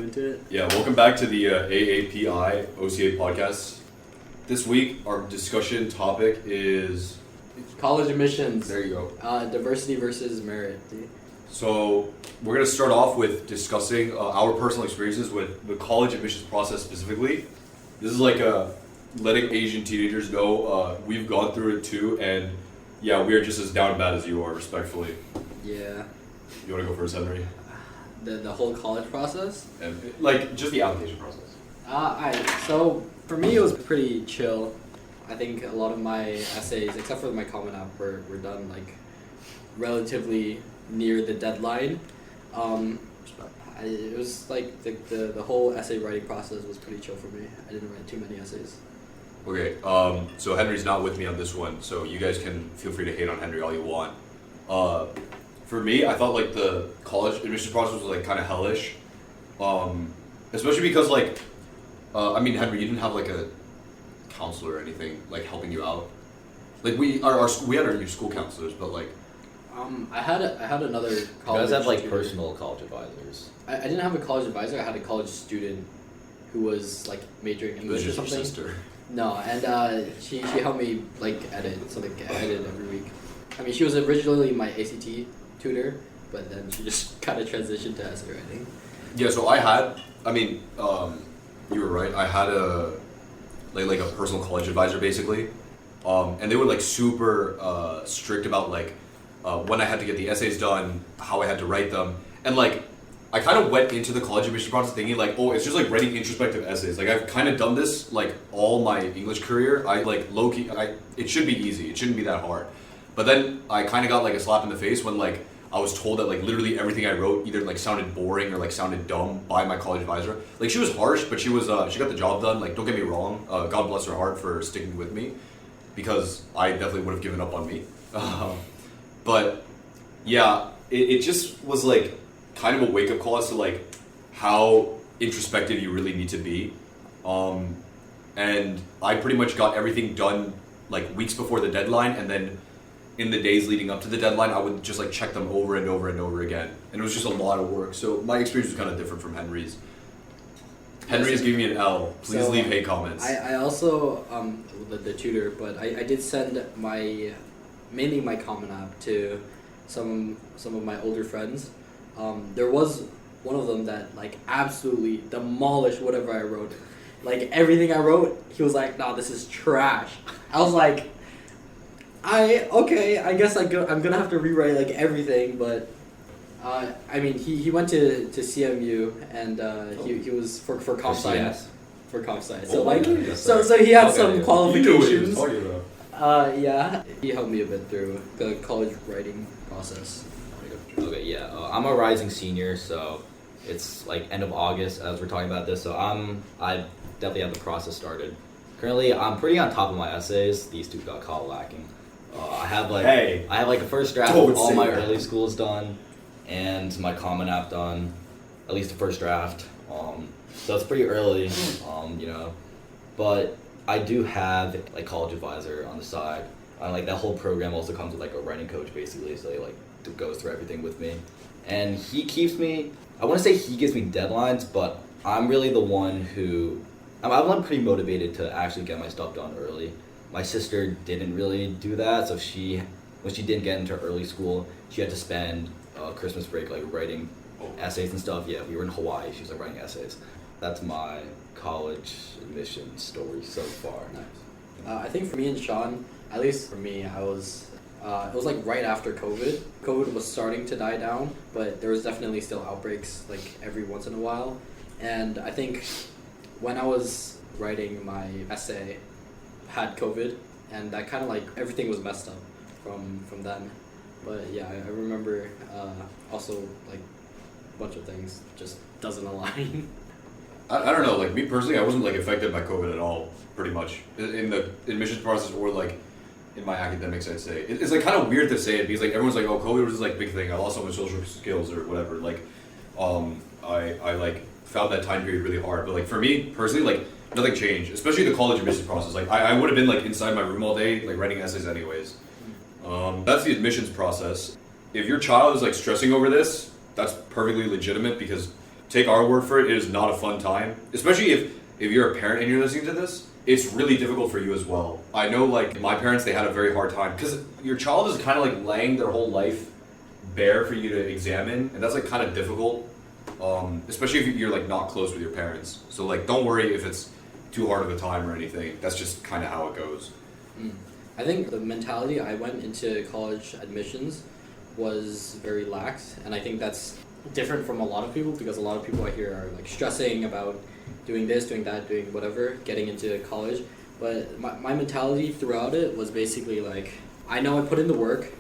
into it. Yeah, welcome back to the AAPI OCA podcast. This week, our discussion topic is... College admissions. There you go. Diversity versus merit. So, we're going to start off with discussing our personal experiences with the college admissions process specifically. This is like letting Asian teenagers know we've gone through it too, and yeah, we are just as down bad as you are, respectfully. Yeah. You want to go first, Henry? The whole college process? And like, just the application process. So, for me, it was pretty chill. I think a lot of my essays, except for my Common App, were done like relatively near the deadline. It was like the whole essay writing process was pretty chill for me. I didn't write too many essays. Okay, so Henry's not with me on this one, so you guys can feel free to hate on Henry all you want. For me, I thought like the college admissions process was like kind of hellish, especially because like, I mean, Henry, you didn't have like a counselor or anything like helping you out. Like we had our new school counselors, but like. I had another college. You guys have like tutor. personal college advisors. I didn't have a college advisor. I had a college student who was like majoring in English or Your something. sister. No, and she helped me like edit every week. I mean, she was originally my ACT tutor, but then she just kind of transitioned to essay writing. Yeah, so you were right. I had a personal college advisor basically, and they were like super strict about like when I had to get the essays done, how I had to write them, and like I kind of went into the college admission process thinking like, oh, it's just like writing introspective essays. Like I've kind of done this like all my English career. I like low-key, it should be easy. It shouldn't be that hard. But then I kind of got like a slap in the face when like I was told that like literally everything I wrote either like sounded boring or like sounded dumb by my college advisor. Like she was harsh, but she got the job done. Like don't get me wrong, God bless her heart for sticking with me, because I definitely would have given up on me. But yeah, it just was like kind of a wake up call as to like how introspective you really need to be. And I pretty much got everything done like weeks before the deadline, and then in the days leading up to the deadline, I would just like check them over and over and over again. And it was just a lot of work. So my experience was kind of different from Henry's. Henry is giving me an L. Please leave hate comments. I also, the tutor, but I did send mainly my Common App to some of my older friends. There was one of them that like absolutely demolished whatever I wrote. Like everything I wrote, he was like, "Nah, this is trash." I was like, I guess I'm gonna have to rewrite like everything, but I mean he went to CMU and he was for comp sci. For comp sci. So like so he had some qualifications. Yeah, he helped me a bit through the college writing process. Okay, yeah. I'm a rising senior, so it's like end of August as we're talking about this. So I definitely have the process started. Currently, I'm pretty on top of my essays. These two got caught lacking. I have like a first draft of all my early schools done, and my Common App done, at least the first draft. So it's pretty early, but I do have like college advisor on the side. Like that whole program also comes with like a writing coach basically, so he like goes through everything with me, and he keeps me. I want to say he gives me deadlines, but I'm really the one who I'm pretty motivated to actually get my stuff done early. My sister didn't really do that, so when she didn't get into early school, she had to spend Christmas break like writing essays and stuff. Yeah, we were in Hawaii. She was like writing essays. That's my college admission story so far. Nice. I think for me and Sean, at least for me, it was like right after COVID. COVID was starting to die down, but there was definitely still outbreaks like every once in a while. And I think when I was writing my essay, had COVID, and that kind of like everything was messed up from then. But yeah, I remember also like a bunch of things just doesn't align. I don't know, like me personally, I wasn't like affected by COVID at all, pretty much, in the admissions process or like in my academics, I'd say. It's like kind of weird to say it because like everyone's like, oh, COVID was this like big thing, I lost all my social skills or whatever. Like, I like found that time period really hard. But like for me personally, like nothing changed, especially the college admissions process. Like I would have been like inside my room all day, like writing essays anyways. That's the admissions process. If your child is like stressing over this, that's perfectly legitimate because take our word for it, it is not a fun time. Especially if you're a parent and you're listening to this, it's really difficult for you as well. I know, like, my parents, they had a very hard time because your child is kind of like laying their whole life bare for you to examine, and that's like kind of difficult, especially if you're like not close with your parents. So like, don't worry if it's too hard of a time or anything. That's just kind of how it goes. I think the mentality I went into college admissions was very lax, and I think that's different from a lot of people, because a lot of people I hear are like stressing about doing this, doing that, doing whatever, getting into college. But my mentality throughout it was basically like, I know I put in the work,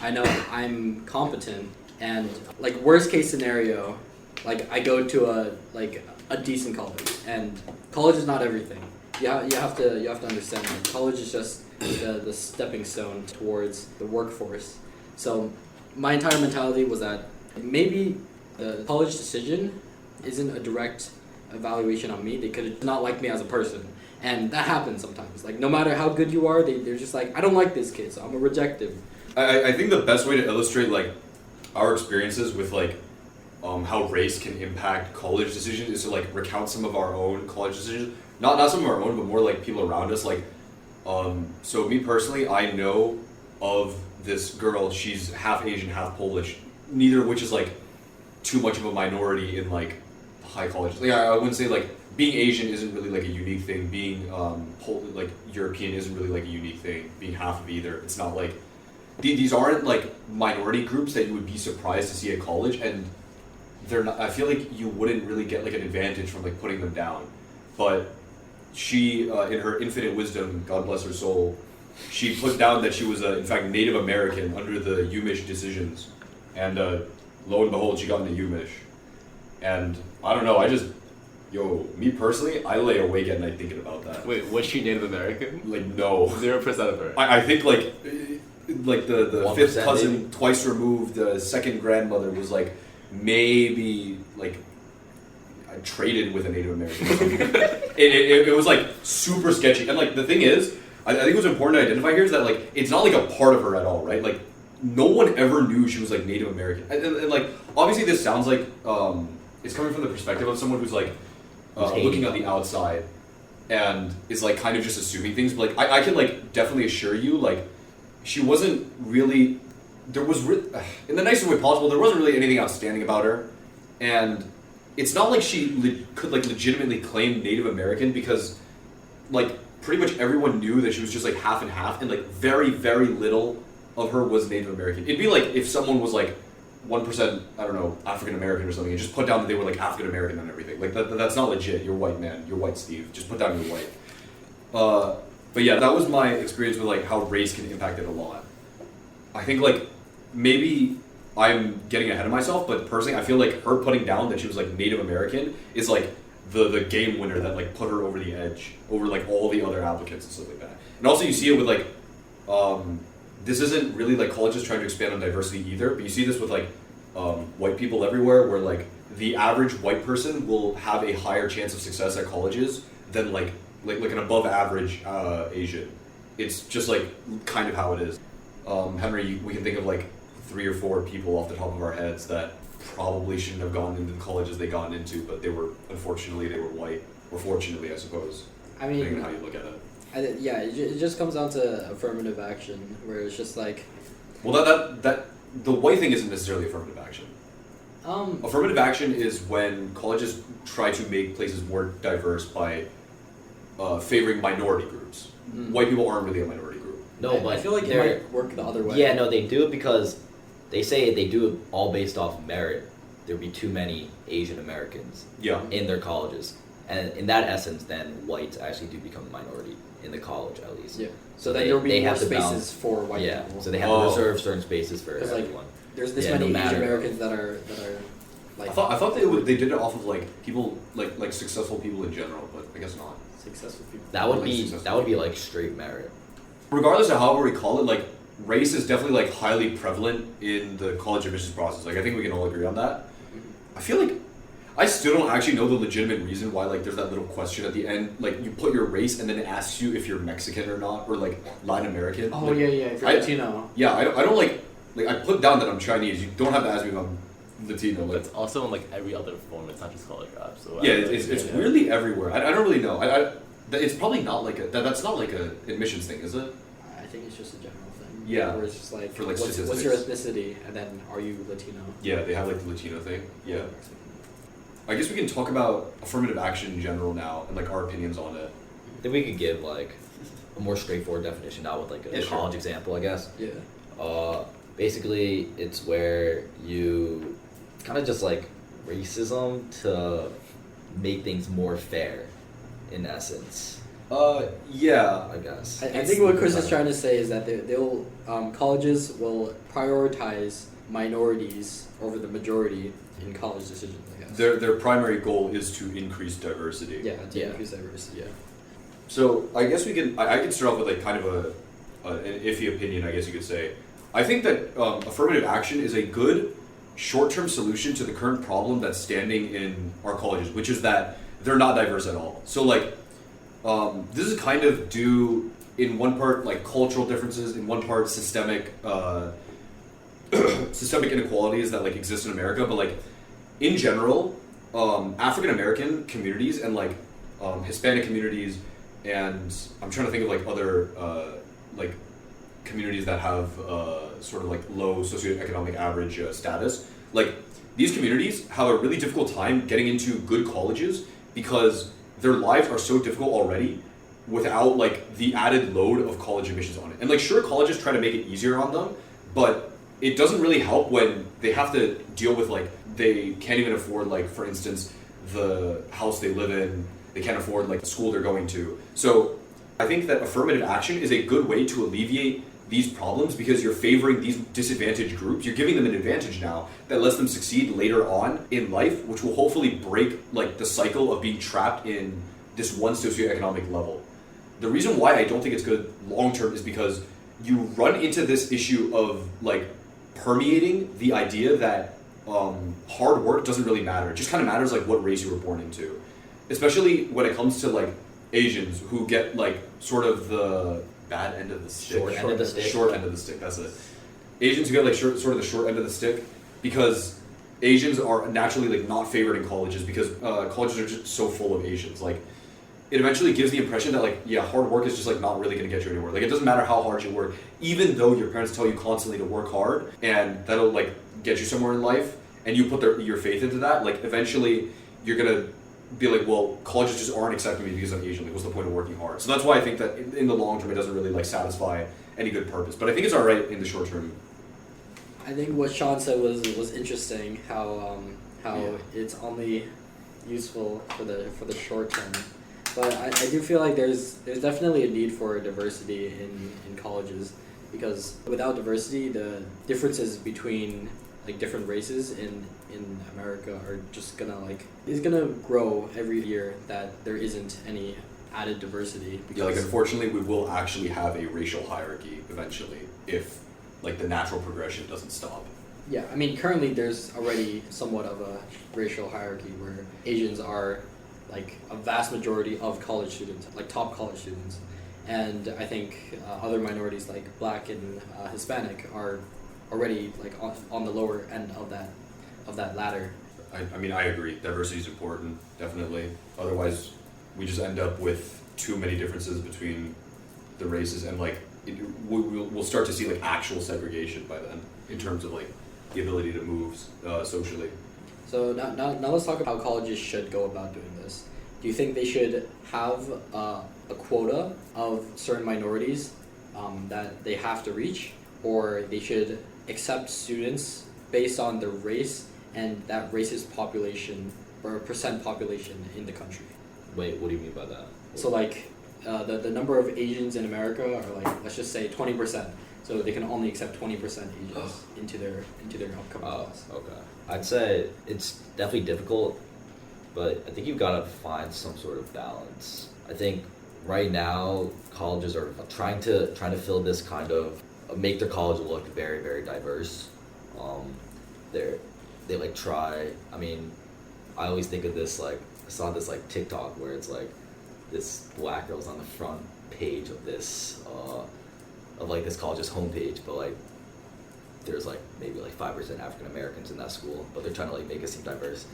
I know I'm competent, and like worst case scenario, like I go to a decent college, and college is not everything. You have to understand that college is just the stepping stone towards the workforce. So my entire mentality was that maybe the college decision isn't a direct evaluation on me. They could not like me as a person, and that happens sometimes. Like no matter how good you are, they're just like, I don't like this kid, so I'm gonna reject him. I think the best way to illustrate like our experiences with like how race can impact college decisions is to like recount some of our own college decisions. Not some of our own, but more like people around us. Like, so me personally, I know of this girl. She's half Asian, half Polish. Neither of which is like too much of a minority in like high colleges. Like I wouldn't say like being Asian isn't really like a unique thing. Being like European isn't really like a unique thing. Being half of either, it's not like these aren't like minority groups that you would be surprised to see at college, and they're not. I feel like you wouldn't really get like an advantage from like putting them down, but she, in her infinite wisdom, God bless her soul, she put down that she was in fact Native American under the UMich decisions, and lo and behold, she got into UMich, and I don't know. Me personally, I lay awake at night thinking about that. Wait, was she Native American? Like no, 0% of her. I think like the fifth cousin, maybe. twice removed, second grandmother was like maybe like traded with a Native American. Or something. it was like super sketchy, and like the thing is, I think what's important to identify here is that like it's not like a part of her at all, right? Like no one ever knew she was like Native American, and like obviously this sounds like it's coming from the perspective of someone who's like looking on the outside and is like kind of just assuming things, but like I can like definitely assure you, like she wasn't really, there was in the nicest way possible, there wasn't really anything outstanding about her, and it's not like she could like legitimately claim Native American, because like pretty much everyone knew that she was just like half and half, and like very, very little of her was Native American. It'd be like if someone was like 1%, I don't know, African American or something, and just put down that they were like African American and everything. Like that's not legit. You're white, man. You're white, Steve. Just put down you're white. But yeah, that was my experience with like how race can impact it a lot. I think like maybe I'm getting ahead of myself, but personally, I feel like her putting down that she was like Native American is like the game winner that like put her over the edge over like all the other applicants and stuff like that. And also you see it with like this isn't really like colleges trying to expand on diversity either, but you see this with like white people everywhere, where like the average white person will have a higher chance of success at colleges than like an above average Asian. It's just like kind of how it is. Henry, we can think of like 3 or 4 people off the top of our heads that probably shouldn't have gone into the colleges they got into, but unfortunately they were white, or fortunately I suppose. I mean, depending on how you look at it. It just comes down to affirmative action, where it's just like, well, that the white thing isn't necessarily affirmative action. Affirmative action is when colleges try to make places more diverse by favoring minority groups. White people aren't really a minority group. No, but I feel like it might work the other way. Yeah, no, they do it because they say they do it all based off merit. There'd be too many Asian Americans in their colleges. And in that essence, then whites actually do become a minority in the college, at least. Yeah. So then there will be more spaces for white people. people. So they have to reserve certain spaces for everyone. Like, there's this many Asian Americans that are like. I thought they did it off of like people like successful people in general, but I guess not. Successful people. That would be like straight merit. Regardless of however we call it, like race is definitely like highly prevalent in the college admissions process. Like I think we can all agree on that. I feel like I still don't actually know the legitimate reason why like there's that little question at the end, like you put your race and then it asks you if you're Mexican or not, or like Latin American. Oh like, yeah, if you're Latino. Yeah, I don't like I put down that I'm Chinese. You don't have to ask me if I'm Latino. But Like, it's also in like every other form. It's not just college rap. So yeah, it's weirdly everywhere. I don't really know. It's probably not like that's not like a admissions thing, is it? I think it's just a general thing. Yeah. Where it's just like, For, like, what's your statistics. ethnicity, and then are you Latino? Yeah, they have like the Latino thing. Yeah. Or Mexican? I guess we can talk about affirmative action in general now and like our opinions on it. Then we could give like a more straightforward definition now with like a Yeah, sure. college example, I guess. Yeah. Basically, it's where you kind of just like racism to make things more fair, in essence. Yeah. I guess. I think what Chris is trying to say is that they'll colleges will prioritize minorities over the majority in college decisions, I guess. Their primary goal is to increase diversity. Yeah, to Yeah. increase diversity. Yeah. So I guess we can. I can start off with like kind of an iffy opinion, I guess you could say. I think that affirmative action is a good short-term solution to the current problem that's standing in our colleges, which is that they're not diverse at all. So like, this is kind of due in one part like cultural differences, in one part systemic systemic inequalities that like exist in America, but like in general, African American communities and like Hispanic communities, and I'm trying to think of like other like communities that have sort of like low socioeconomic average status. Like these communities have a really difficult time getting into good colleges because their lives are so difficult already without like the added load of college admissions on it. And like sure, colleges try to make it easier on them, but it doesn't really help when they have to deal with like they can't even afford like for instance the house they live in, they can't afford like the school they're going to. So I think that affirmative action is a good way to alleviate these problems because you're favoring these disadvantaged groups. You're giving them an advantage now that lets them succeed later on in life, which will hopefully break like the cycle of being trapped in this one socioeconomic level. The reason why I don't think it's good long term is because you run into this issue of like permeating the idea that hard work doesn't really matter. It just kind of matters like what race you were born into, especially when it comes to like Asians who get like sort of the bad end of the stick. Short end of the stick. Short end of the stick, that's it. Asians who get like sort of the short end of the stick because Asians are naturally like not favored in colleges because colleges are just so full of Asians. Like it eventually gives the impression that like yeah, hard work is just like not really gonna get you anywhere. Like it doesn't matter how hard you work, even though your parents tell you constantly to work hard and that'll like get you somewhere in life and you put your faith into that, like eventually you're gonna be like, well, colleges just aren't accepting me because I'm Asian. Like, what's the point of working hard? So that's why I think that in the long term, it doesn't really like satisfy any good purpose. But I think it's all right in the short term. I think what Sean said was interesting. How it's only useful for the short term, but I do feel like there's definitely a need for diversity in colleges because without diversity, the differences between like different races in America are just gonna grow every year that there isn't any added diversity. Yeah, like unfortunately we will actually have a racial hierarchy eventually if like the natural progression doesn't stop. Yeah, I mean currently there's already somewhat of a racial hierarchy where Asians are like a vast majority of college students, like top college students, and I think other minorities like Black and Hispanic are already like on the lower end of that ladder. I mean, I agree. Diversity is important, definitely. Otherwise, we just end up with too many differences between the races, and like we'll start to see like actual segregation by then in terms of like the ability to move socially. So now let's talk about how colleges should go about doing this. Do you think they should have a quota of certain minorities that they have to reach, or they should accept students based on their race and that race's population or percent population in the country? Wait, what do you mean by that? So like the number of Asians in America are like, let's just say 20%. So they can only accept 20% Asians into their upcoming class. Okay. I'd say it's definitely difficult, but I think you've got to find some sort of balance. I think right now colleges are trying to fill this kind of make their college look very, very diverse. They like try. I mean, I always think of this like I saw this like TikTok where it's like this black girl's on the front page of this of like this college's homepage, but like there's like maybe like 5% African Americans in that school, but they're trying to like make it seem diverse.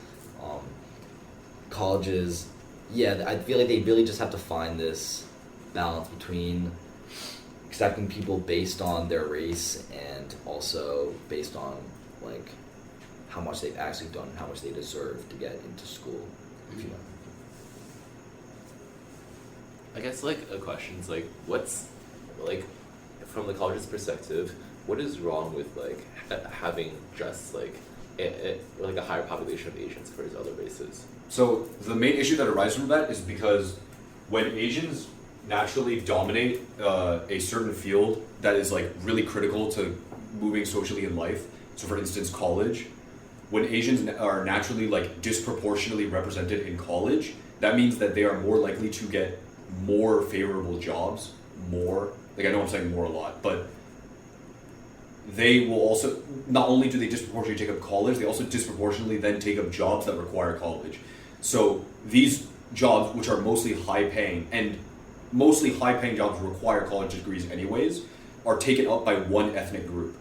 Colleges, yeah, I feel like they really just have to find this balance between accepting people based on their race and also based on like how much they've actually done and how much they deserve to get into school. If you know. I guess like a question is like, what's like from the college's perspective, what is wrong with like having just like like a higher population of Asians versus other races? So the main issue that arises from that is because when Asians naturally dominate a certain field that is like really critical to moving socially in life, so for instance college, when Asians are naturally like disproportionately represented in college, that means that they are more likely to get more favorable jobs, like I know I'm saying more a lot, but they will also, not only do they disproportionately take up college, they also disproportionately then take up jobs that require college. So these jobs, which are mostly high paying, and mostly high paying jobs require college degrees anyways, are taken up by one ethnic group.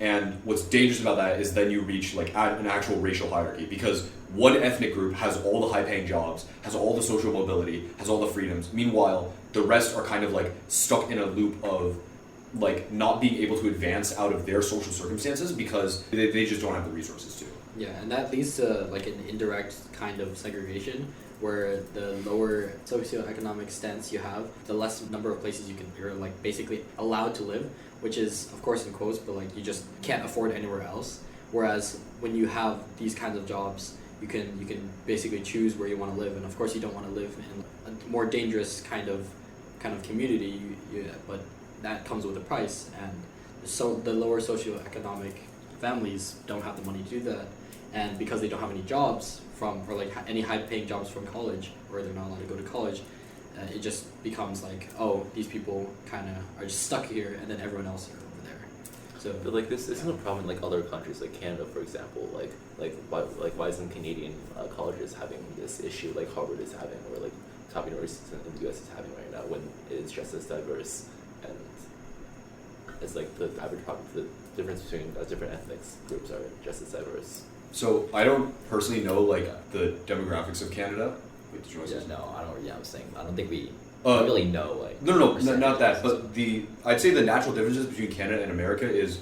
And what's dangerous about that is then you reach like an actual racial hierarchy, because one ethnic group has all the high paying jobs, has all the social mobility, has all the freedoms. Meanwhile, the rest are kind of like stuck in a loop of like not being able to advance out of their social circumstances because they just don't have the resources to. Yeah, and that leads to like an indirect kind of segregation where the lower socioeconomic stance you have, the less number of places you're like basically allowed to live, which is of course in quotes, but like you just can't afford anywhere else. Whereas when you have these kinds of jobs, you can basically choose where you want to live, and of course you don't want to live in a more dangerous kind of community. But that comes with a price, and so the lower socioeconomic families don't have the money to do that, and because they don't have any jobs or like any high-paying jobs from college, or they're not allowed to go to college, it just becomes like, oh, these people kind of are just stuck here, and then everyone else are over there. So, but like this isn't a problem in like other countries, like Canada, for example. Why isn't Canadian colleges having this issue like Harvard is having, or like top universities in the U.S. is having right now, when it's just as diverse and it's like the average the difference between different ethnic groups are just as diverse. So I don't personally know like the demographics of Canada. Wait, did you want to say? No, I don't. Yeah, I'm saying I don't think we really know like. No, not that. But I'd say the natural differences between Canada and America is,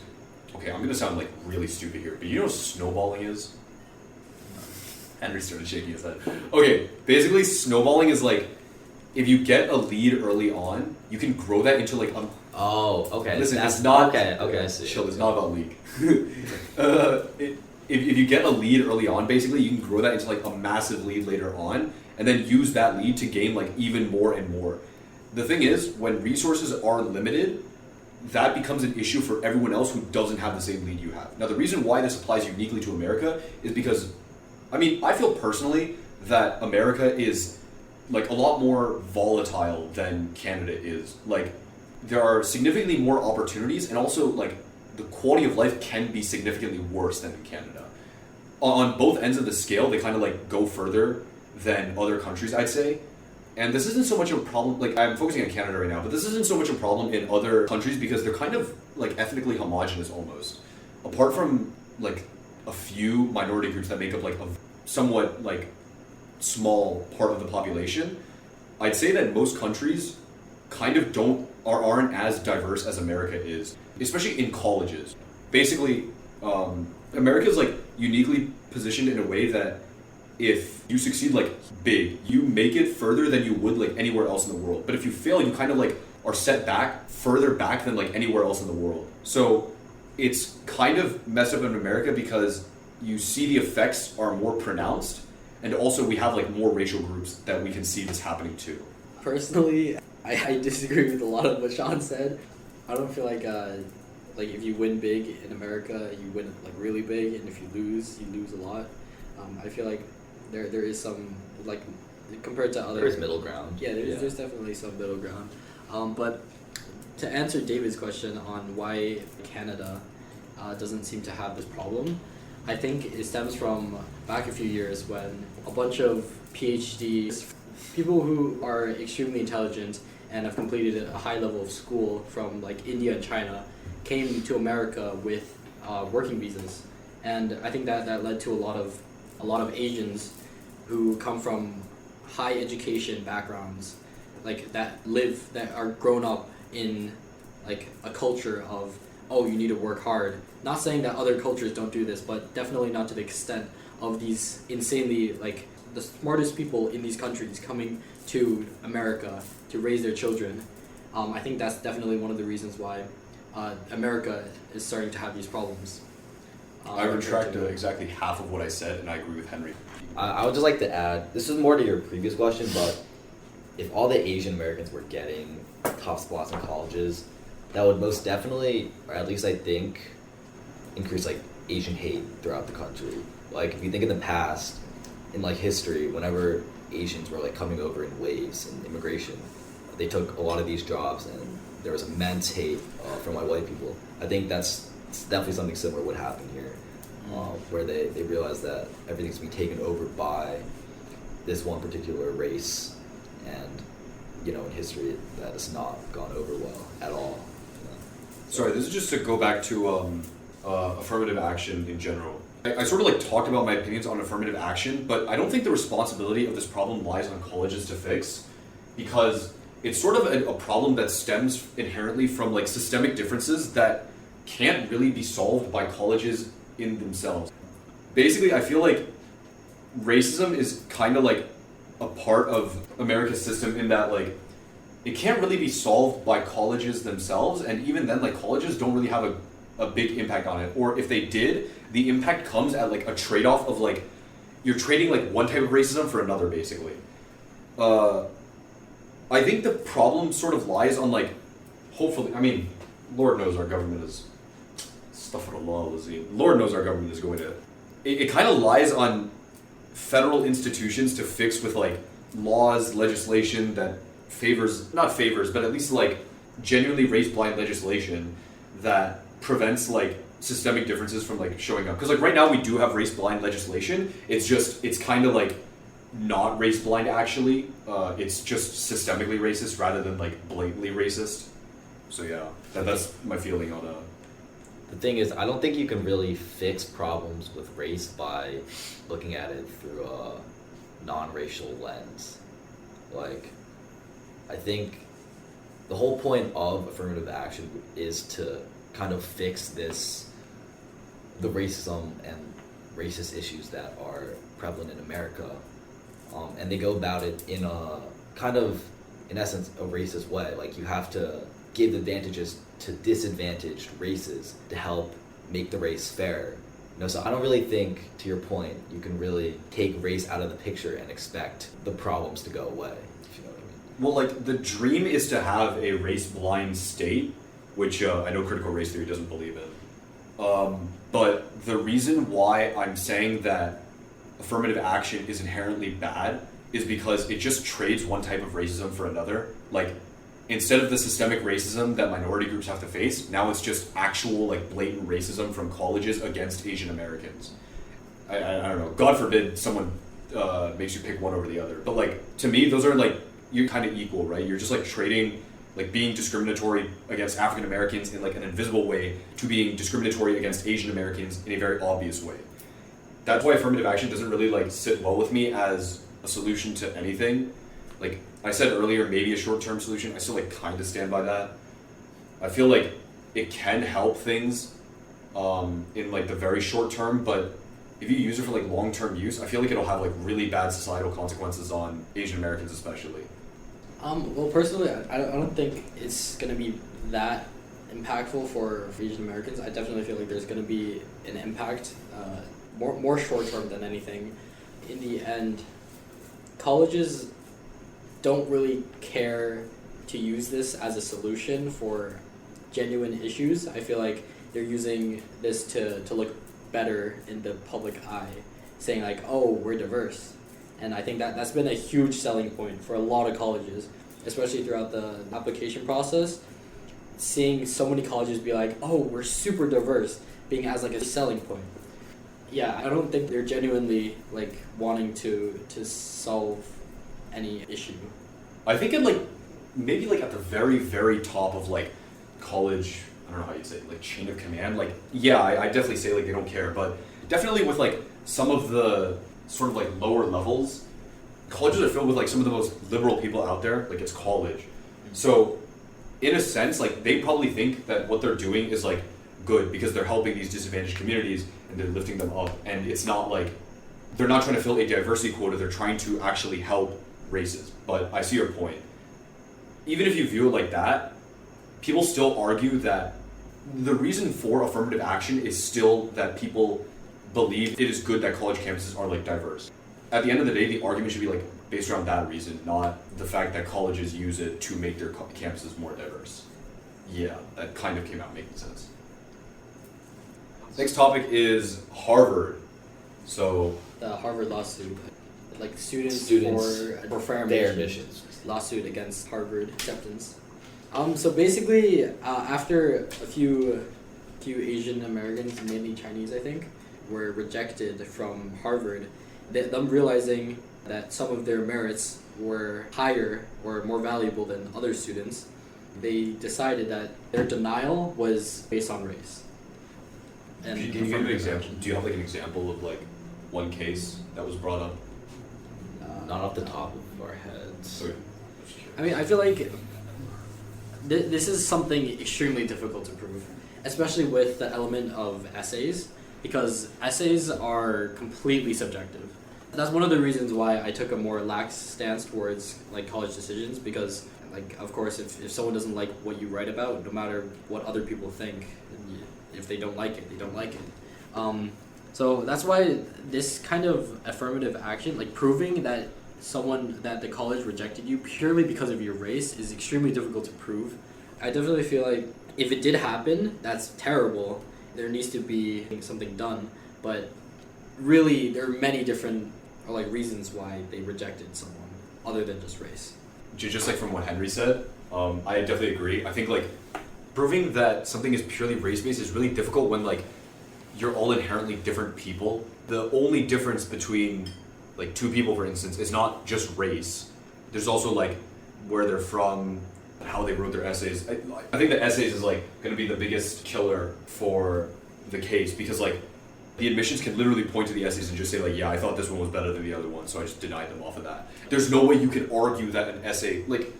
okay, I'm gonna sound like really stupid here, but you know what snowballing is? Henry started shaking his head. Okay, basically snowballing is like, if you get a lead early on, you can grow that into like a. Oh, okay. Listen, it's not. Okay, I see. Chill, it's not about league. If you get a lead early on, basically, you can grow that into like a massive lead later on, and then use that lead to gain like even more and more. The thing is, when resources are limited, that becomes an issue for everyone else who doesn't have the same lead you have. Now, the reason why this applies uniquely to America is because, I mean, I feel personally that America is like a lot more volatile than Canada is. Like, there are significantly more opportunities, and also like the quality of life can be significantly worse than in Canada. On both ends of the scale, they kind of like go further than other countries, I'd say. And this isn't so much a problem, like I'm focusing on Canada right now, but this isn't so much a problem in other countries because they're kind of like ethnically homogenous almost. Apart from like a few minority groups that make up like a somewhat like small part of the population, I'd say that most countries kind of aren't as diverse as America is, especially in colleges. Basically, America is like uniquely positioned in a way that if you succeed like big, you make it further than you would like anywhere else in the world. But if you fail, you kind of like are set back further back than like anywhere else in the world. So it's kind of messed up in America because you see the effects are more pronounced, and also we have like more racial groups that we can see this happening to. Personally, I disagree with a lot of what Sean said. I don't feel like if you win big in America, you win like really big, and if you lose a lot. I feel like there is some like compared to other. There's middle ground. Yeah, there's definitely some middle ground. But to answer David's question on why Canada doesn't seem to have this problem, I think it stems from back a few years when a bunch of PhDs, people who are extremely intelligent and have completed a high level of school from like India and China, came to America with working visas, and I think that led to a lot of Asians who come from high education backgrounds, like that are grown up in like a culture of, oh, you need to work hard. Not saying that other cultures don't do this, but definitely not to the extent of these insanely, like, the smartest people in these countries coming to America to raise their children. I think that's definitely one of the reasons why America is starting to have these problems. I retract exactly half of what I said, and I agree with Henry. I would just like to add, this is more to your previous question, but if all the Asian Americans were getting top spots in colleges, that would most definitely, or at least I think, increase like Asian hate throughout the country. Like if you think in the past, in like history, whenever Asians were like coming over in waves in immigration, they took a lot of these jobs and there was immense hate from white people. I think that's definitely something similar would happen here, where they realize that everything's being taken over by this one particular race, and in history that has not gone over well at all. Sorry, this is just to go back to affirmative action in general. I sort of like talked about my opinions on affirmative action, but I don't think the responsibility of this problem lies on colleges to fix, because it's sort of a problem that stems inherently from like systemic differences that can't really be solved by colleges in themselves. Basically, I feel like racism is kind of like a part of America's system in that like it can't really be solved by colleges themselves, and even then like colleges don't really have a big impact on it, or if they did, the impact comes at like a trade-off of like you're trading like one type of racism for another basically. I think the problem sort of lies on like, hopefully, I mean, Lord knows our government is Lord knows our government is going to, it kind of lies on federal institutions to fix with like laws, legislation that not favors, but at least like genuinely race-blind legislation that prevents like systemic differences from like showing up. Because like right now we do have race-blind legislation. It's kind of like not race-blind actually. It's just systemically racist rather than like blatantly racist. So yeah, that's my feeling on The thing is, I don't think you can really fix problems with race by looking at it through a non-racial lens. Like, I think the whole point of affirmative action is to kind of fix the racism and racist issues that are prevalent in America. And they go about it in a kind of, in essence, a racist way. Like, you have to give advantages to disadvantaged races to help make the race fair. So I don't really think, to your point, you can really take race out of the picture and expect the problems to go away, if you know what I mean. Well, like, the dream is to have a race-blind state, which I know critical race theory doesn't believe in. But the reason why I'm saying that affirmative action is inherently bad is because it just trades one type of racism for another. Like, instead of the systemic racism that minority groups have to face, now it's just actual like blatant racism from colleges against Asian Americans. I don't know. God forbid someone makes you pick one over the other. But like to me, those are like you're kind of equal, right? You're just like trading like being discriminatory against African Americans in like an invisible way to being discriminatory against Asian Americans in a very obvious way. That's why affirmative action doesn't really like sit well with me as a solution to anything. Like I said earlier, maybe a short-term solution. I still like kind of stand by that. I feel like it can help things in like the very short term, but if you use it for like long-term use, I feel like it'll have like really bad societal consequences on Asian Americans especially. Well, personally, I don't think it's going to be that impactful for Asian Americans. I definitely feel like there's going to be an impact, more short-term than anything. In the end, colleges don't really care to use this as a solution for genuine issues. I feel like they're using this to look better in the public eye, saying like, oh, we're diverse. And I think that's been a huge selling point for a lot of colleges, especially throughout the application process. Seeing so many colleges be like, oh, we're super diverse, being as like a selling point. Yeah, I don't think they're genuinely like wanting to solve any issue. I think at like maybe like at the very, very top of like college I don't know how you'd say it, like chain of command. Like, yeah, I definitely say like they don't care, but definitely with like some of the sort of like lower levels, colleges are filled with like some of the most liberal people out there. Like, it's college, so in a sense, like they probably think that what they're doing is like good because they're helping these disadvantaged communities and they're lifting them up, and it's not like they're not trying to fill a diversity quota, they're trying to actually help races. But I see your point. Even if you view it like that, people still argue that the reason for affirmative action is still that people believe it is good that college campuses are like diverse. At the end of the day, the argument should be like based around that reason, not the fact that colleges use it to make their campuses more diverse. Yeah, that kind of came out making sense. Next topic is Harvard. So The Harvard lawsuit, like students for fair Their admissions. admissions. Lawsuit against Harvard acceptance. So basically, after a few Asian Americans, mainly Chinese, I think, were rejected from Harvard, them realizing that some of their merits were higher or more valuable than other students, they decided that their denial was based on race. And can you give an example? Do you have like an example of like one case that was brought up? Not off the top of our heads. Okay. I mean, I feel like this is something extremely difficult to prove, especially with the element of essays, because essays are completely subjective. That's one of the reasons why I took a more lax stance towards like college decisions, because like of course if someone doesn't like what you write about, no matter what other people think, if they don't like it, they don't like it. So that's why this kind of affirmative action, like proving that that the college rejected you purely because of your race, is extremely difficult to prove. I definitely feel like if it did happen, that's terrible. There needs to be something done, but really there are many different reasons why they rejected someone other than just race. Just like from what Henry said, I definitely agree. I think like proving that something is purely race-based is really difficult when like you're all inherently different people. The only difference between like two people, for instance, is not just race. There's also like where they're from, how they wrote their essays. I think the essays is like going to be the biggest killer for the case, because like the admissions can literally point to the essays and just say like, yeah, I thought this one was better than the other one, so I just denied them off of that. There's no way you can argue that an essay, like,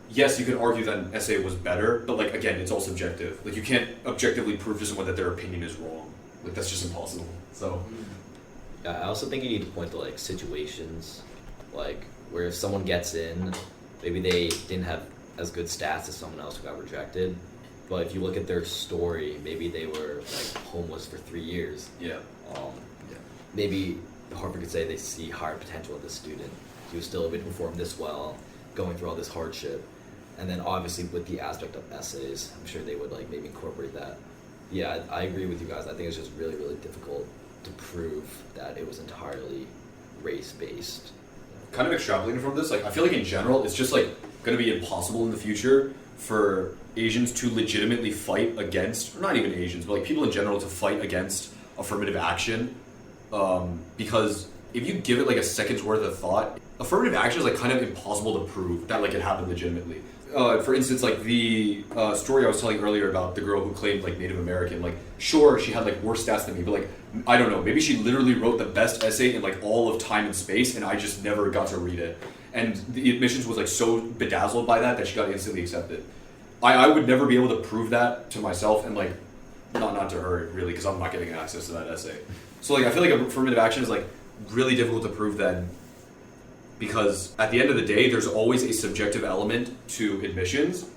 yes, you can argue that an essay was better, but like again, it's all subjective. Like you can't objectively prove to someone that their opinion is wrong. Like that's just impossible. So I also think you need to point to like situations, like where if someone gets in, maybe they didn't have as good stats as someone else who got rejected, but if you look at their story, maybe they were like homeless for 3 years. yeah. Maybe Harvard could say they see higher potential in this student. He was still able to perform this well, going through all this hardship, and then obviously with the aspect of essays, I'm sure they would like maybe incorporate that. Yeah, I agree with you guys. I think it's just really, really difficult to prove that it was entirely race-based. Kind of extrapolating from this, like I feel like in general, it's just like going to be impossible in the future for Asians to legitimately fight against, or not even Asians, but like people in general to fight against affirmative action, because if you give it like a second's worth of thought, affirmative action is like kind of impossible to prove that like it happened legitimately. For instance, like the story I was telling earlier about the girl who claimed like Native American, like sure she had like worse stats than me, but like I don't know, maybe she literally wrote the best essay in like all of time and space, and I just never got to read it. And the admissions was like so bedazzled by that she got instantly accepted. I would never be able to prove that to myself, and like not to her really, because I'm not getting access to that essay. So like I feel like affirmative action is like really difficult to prove then, because at the end of the day there's always a subjective element to admissions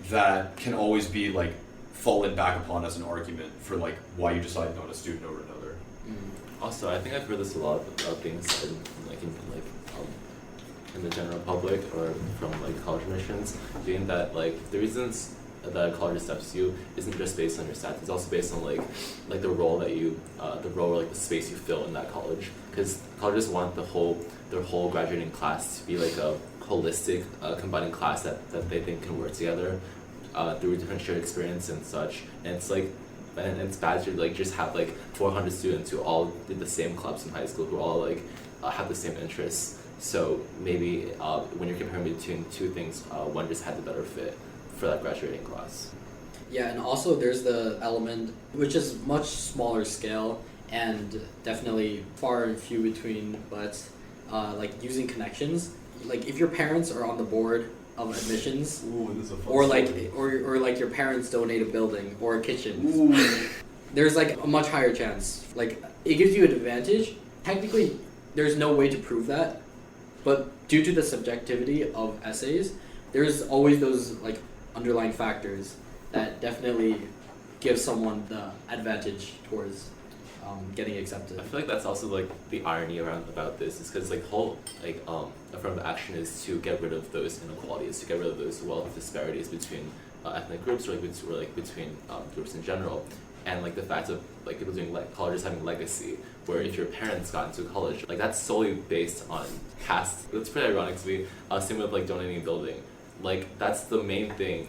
that can always be like fallen back upon as an argument for like why you decided on a student over another. Also, I think I've heard this a lot of being said in the general public or from like college admissions, being that like the reasons that a college accepts you isn't just based on your stats, it's also based on like the role that you or like the space you fill in that college, because colleges want their whole graduating class to be like a holistic combining class that they think can work together through different shared experience and such. And it's like, and it's bad to like just have like 400 students who all did the same clubs in high school, who all like have the same interests. So maybe when you're comparing between two things, one just had the better fit for that graduating class. Yeah, and also there's the element which is much smaller scale and definitely far and few between, but like using connections. Like if your parents are on the board of admissions, Ooh, this is a fun or like story. or like your parents donate a building or a kitchen, Ooh. there's like a much higher chance. Like it gives you an advantage. Technically, there's no way to prove that, but due to the subjectivity of essays, there's always those like underlying factors that definitely give someone the advantage towards getting accepted. I feel like that's also like the irony around about this is because like whole like affirmative action is to get rid of those inequalities, to get rid of those wealth disparities between ethnic groups or like between groups in general, and like the fact of like people doing like colleges having legacy, where if your parents got into college, like that's solely based on caste. That's pretty ironic to me. Same with like donating a building, like that's the main thing.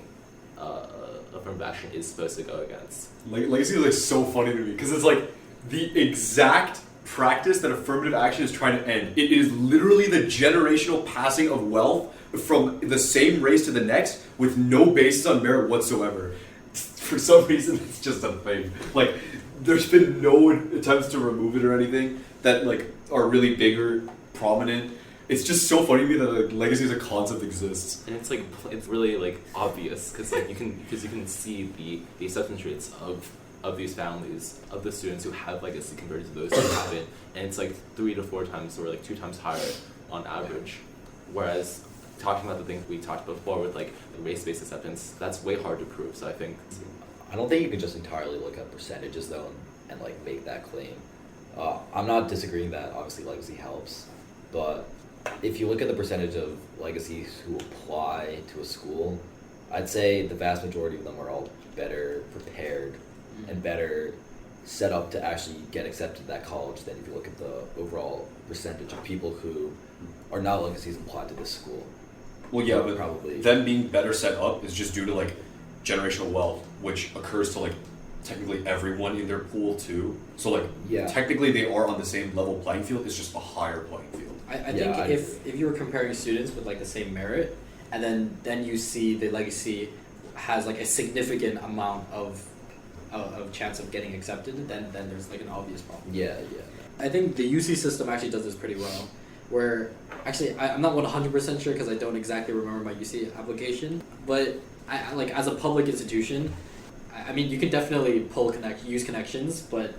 Affirmative action is supposed to go against. Like legacy is like so funny to me because it's like the exact practice that affirmative action is trying to end. It is literally the generational passing of wealth from the same race to the next with no basis on merit whatsoever. For some reason, it's just a thing. Like, there's been no attempts to remove it or anything that like are really big or prominent. It's just so funny to me that like, legacy as a concept exists. And it's like it's really like obvious because like you can see the acceptance rates of these families, of the students who have legacy compared to those who haven't, and it's like 3 to 4 times or like 2 times higher on average. Whereas talking about the things we talked about before with like race-based acceptance, that's way hard to prove. So I think I don't think you can just entirely look at percentages though and like make that claim. I'm not disagreeing that obviously legacy helps, but if you look at the percentage of legacies who apply to a school, I'd say the vast majority of them are all better prepared and better set up to actually get accepted to that college than if you look at the overall percentage of people who are not legacies applied to this school. Well, yeah, but probably them being better set up is just due to like generational wealth, which occurs to like technically everyone in their pool too. So like technically they are on the same level playing field. It's just a higher playing field. I think if you were comparing students with like the same merit, and then you see the legacy has like a significant amount of chance of getting accepted, then there's like an obvious problem. Yeah. I think the UC system actually does this pretty well, where actually I'm not 100% sure because I don't exactly remember my UC application, but I like as a public institution, I mean you can definitely use connections, but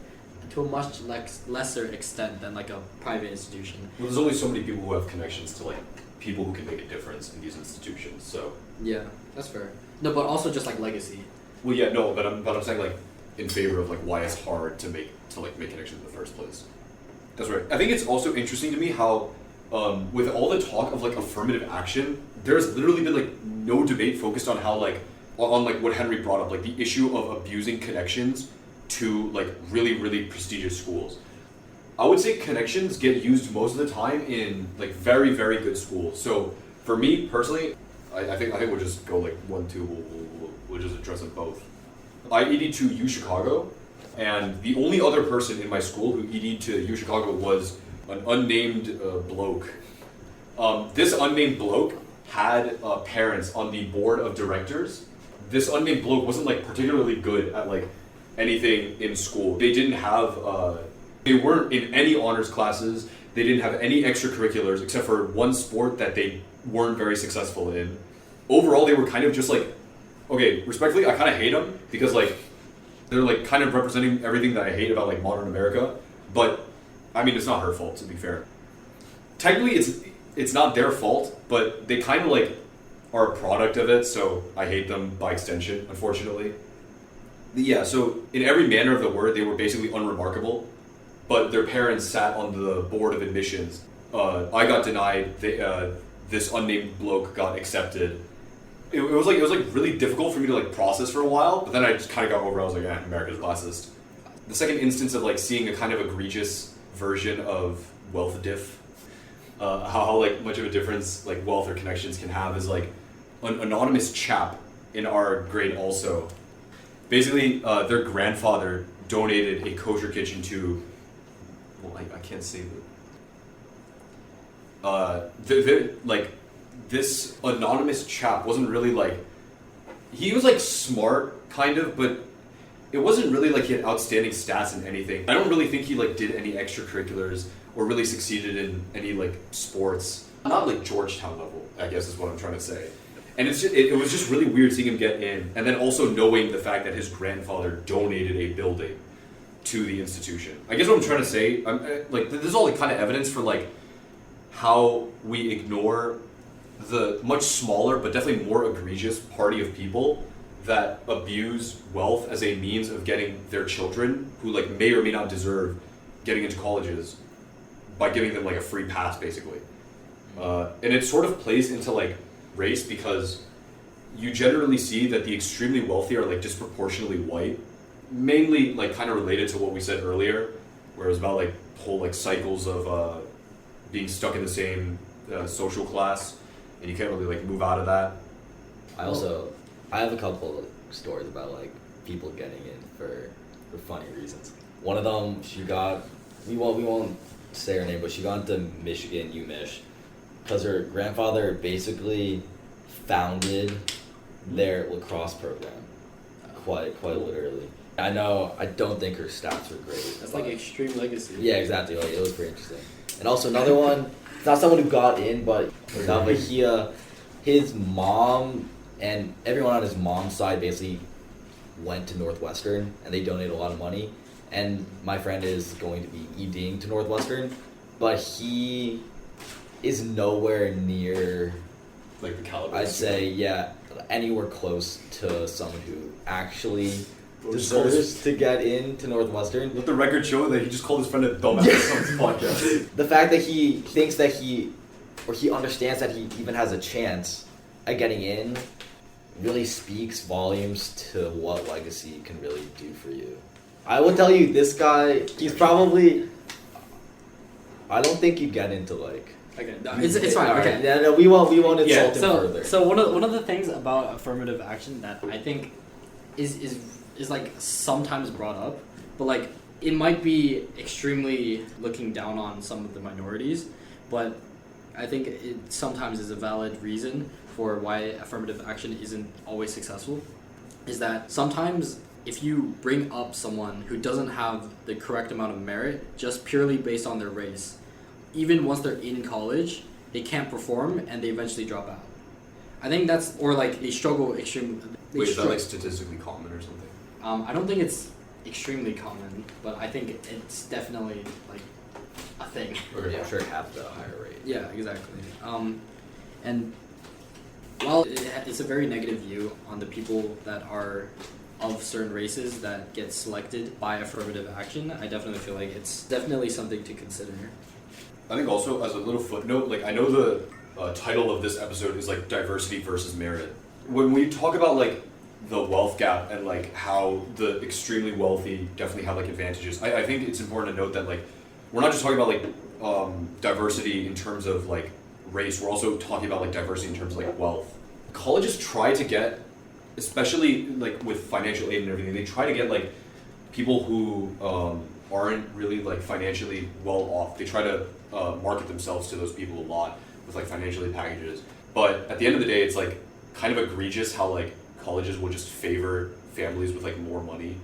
to a much lesser extent than like a private institution. Well, there's only so many people who have connections to like people who can make a difference in these institutions. So yeah, that's fair. No, but also just like legacy. Well, yeah, no, but I'm saying like in favor of like why it's hard to make connections in the first place. That's right. I think it's also interesting to me how with all the talk of like affirmative action, there's literally been like no debate focused on how like on like what Henry brought up, like the issue of abusing connections to like really, really prestigious schools. I would say connections get used most of the time in like very, very good schools. So for me personally, I think we'll just go like 1, 2. We'll just address them both. I ED'd to UChicago, and the only other person in my school who ED'd to UChicago was an unnamed bloke. This unnamed bloke had parents on the board of directors. This unnamed bloke wasn't like particularly good at like anything in school. They didn't have, they weren't in any honors classes. They didn't have any extracurriculars except for one sport that they weren't very successful in. Overall, they were kind of just like, okay, respectfully, I kind of hate them because like they're like kind of representing everything that I hate about like modern America. But I mean, it's not her fault, to be fair. Technically, it's not their fault, but they kind of like are a product of it. So I hate them by extension, unfortunately. Yeah, so in every manner of the word, they were basically unremarkable, but their parents sat on the board of admissions. I got denied. This unnamed bloke got accepted. It was like really difficult for me to like process for a while, but then I just kind of got over it. I was like, yeah, America's classist. The second instance of like seeing a kind of egregious version of wealth diff, how like much of a difference like wealth or connections can have is like an anonymous chap in our grade also. Basically, their grandfather donated a kosher kitchen to, well, I can't say that. Like, this anonymous chap wasn't really like he was like smart, kind of, but it wasn't really like he had outstanding stats in anything. I don't really think he like did any extracurriculars or really succeeded in any like sports. Not like Georgetown level, I guess is what I'm trying to say. And it was just really weird seeing him get in, and then also knowing the fact that his grandfather donated a building to the institution. I guess what I'm trying to say, like this is all like kind of evidence for like how we ignore the much smaller but definitely more egregious party of people that abuse wealth as a means of getting their children, who like may or may not deserve getting into colleges, by giving them like a free pass basically. And it sort of plays into like race, because you generally see that the extremely wealthy are like disproportionately white, mainly like kind of related to what we said earlier, where it was about like whole like cycles of being stuck in the same social class, and you can't really like move out of that. I have a couple of stories about like people getting in for funny reasons. One of them, we won't say her name, but she got into Michigan UMich because her grandfather basically founded their lacrosse program, quite literally. I don't think her stats were great. That's like extreme legacy. Yeah, exactly. Like, it was pretty interesting. And also another one, it's not someone who got in, but his mom and everyone on his mom's side basically went to Northwestern, and they donated a lot of money. And my friend is going to be EDing to Northwestern, but he is nowhere near, like the caliber. I'd say, yeah, anywhere close to someone who actually deserves to get into Northwestern. Let the record show that he just called his friend a dumbass on his podcast. The fact that he thinks that he understands that he even has a chance at getting in really speaks volumes to what legacy can really do for you. I will tell you, this guy, he's probably, I don't think you get into like. Okay, no, it's fine. Right. Okay, Yeah, no, we won't insult him so, further. So one of the things about affirmative action that I think is like sometimes brought up, but like it might be extremely looking down on some of the minorities, but I think it sometimes is a valid reason for why affirmative action isn't always successful, is that sometimes if you bring up someone who doesn't have the correct amount of merit just purely based on their race, even once they're in college, they can't perform and they eventually drop out. I think that's, or like they struggle extremely. Wait, is that like statistically common or something? I don't think it's extremely common, but I think it's definitely like a thing. Yeah, I'm sure it happens at a higher rate. Yeah, exactly. And while it's a very negative view on the people that are of certain races that get selected by affirmative action, I definitely feel like it's definitely something to consider. I think also as a little footnote, like I know the title of this episode is like diversity versus merit. When we talk about like the wealth gap and like how the extremely wealthy definitely have like advantages, I think it's important to note that like we're not just talking about like diversity in terms of like race, we're also talking about like diversity in terms of like wealth. Colleges try to get, especially like with financial aid and everything, they try to get like people who aren't really like financially well off. They try to market themselves to those people a lot with like financial aid packages. But at the end of the day, it's like kind of egregious how like colleges will just favor families with like more money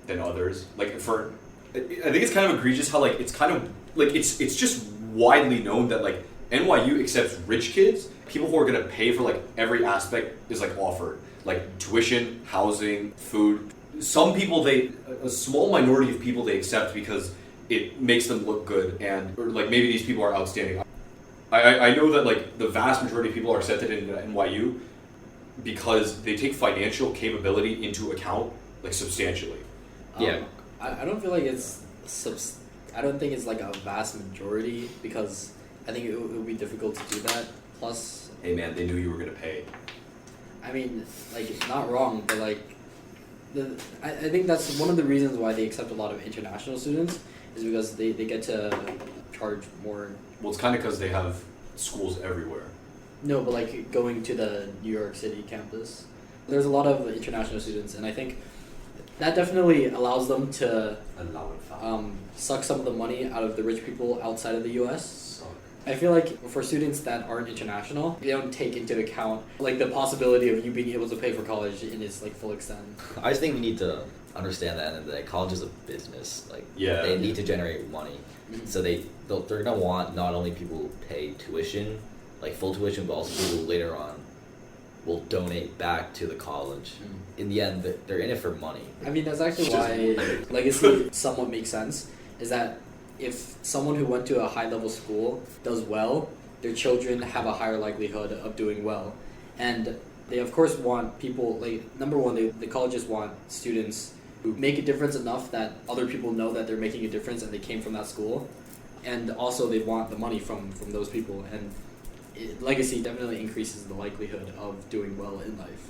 than others. Like I think it's kind of egregious how like it's kind of like it's just widely known that like NYU accepts rich kids, people who are gonna pay for like every aspect is like offered, like tuition, housing, food. Some people a small minority of people they accept because it makes them look good, and or like maybe these people are outstanding. I know that like the vast majority of people are accepted in NYU because they take financial capability into account like substantially. Yeah. I don't feel like I don't think it's like a vast majority, because I think it would be difficult to do that. Plus, Hey man, they knew you were gonna pay. I mean, like, not wrong, but like, I think that's one of the reasons why they accept a lot of international students, is because they get to charge more. Well, it's kind of because they have schools everywhere. No, but like going to the New York City campus, there's a lot of international students, and I think that definitely allows them to suck some of the money out of the rich people outside of the U.S. I feel like for students that aren't international, they don't take into account like the possibility of you being able to pay for college in its like full extent. I just think we need to understand that, and that college is a business. Like, Yeah. they need to generate money, so they're gonna want not only people who pay tuition, like full tuition, but also people who later on will donate back to the college. In the end, they're in it for money. I mean, that's actually why legacy somewhat makes sense, is that if someone who went to a high-level school does well, their children have a higher likelihood of doing well. And they, of course, want people, like, number one, the colleges want students who make a difference enough that other people know that they're making a difference and they came from that school. And also they want the money from those people. And legacy definitely increases the likelihood of doing well in life.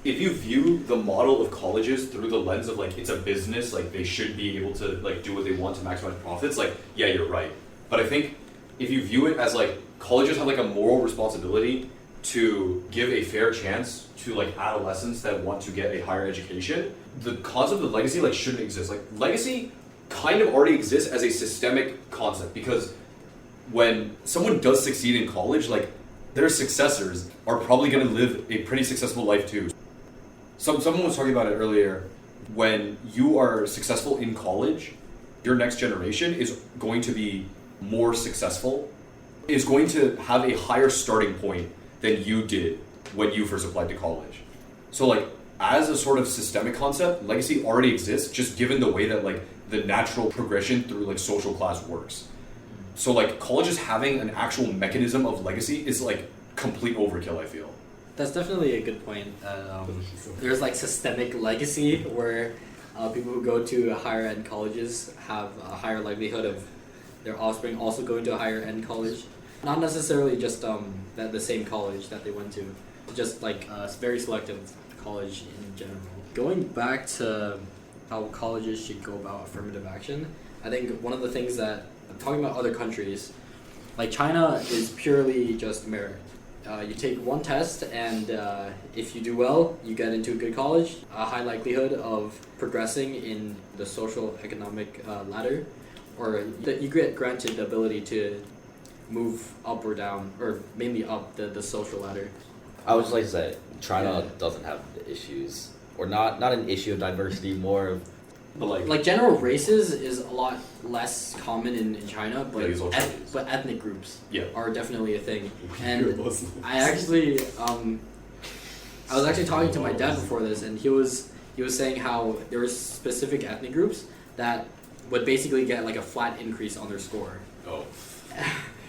If you view the model of colleges through the lens of like it's a business, like they should be able to like do what they want to maximize profits, like yeah, you're right. But I think if you view it as like colleges have like a moral responsibility to give a fair chance to like adolescents that want to get a higher education, the concept of legacy like shouldn't exist. Like legacy kind of already exists as a systemic concept, because when someone does succeed in college, like their successors are probably going to live a pretty successful life too. Someone was talking about it earlier. When you are successful in college, your next generation is going to be more successful, is going to have a higher starting point than you did when you first applied to college. So like as a sort of systemic concept, legacy already exists, just given the way that like the natural progression through like social class works. So like colleges having an actual mechanism of legacy is like complete overkill, I feel. That's definitely a good point. There's like systemic legacy where people who go to higher ed colleges have a higher likelihood of their offspring also going to a higher ed college. Not necessarily just the same college that they went to, just like a very selective college in general. Going back to how colleges should go about affirmative action, I think one of the things that, talking about other countries, like China is purely just merit. You take one test, and if you do well, you get into a good college, a high likelihood of progressing in the social economic ladder, or that you get granted the ability to move up or down, or mainly up the social ladder. I would just like to say, China doesn't have the issues, or not an issue of diversity, more of But like general races is a lot less common in China, but Yeah, it's all Chinese. but ethnic groups Yeah. are definitely a thing. You're And Muslims. I actually I was actually talking to my dad before this, and he was saying how there were specific ethnic groups that would basically get like a flat increase on their score. Oh.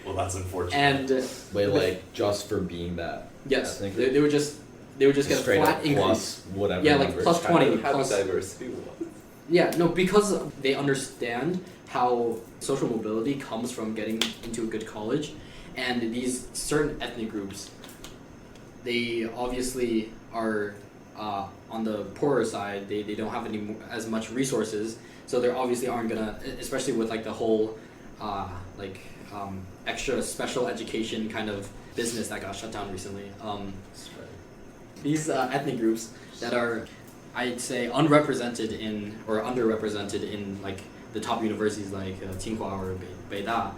Well, that's unfortunate. And wait, like just for being that. yes, ethnic they group? would just get a Straight flat up increase. plus whatever. Yeah, like number. plus 20. Have plus- diversity. Yeah, no, because they understand how social mobility comes from getting into a good college, and these certain ethnic groups, they obviously are on the poorer side. They don't have as much resources, so they obviously aren't gonna, especially with like the whole extra special education kind of business that got shut down recently. These ethnic groups that are, I'd say, unrepresented in or underrepresented in like the top universities like Tsinghua or Beida,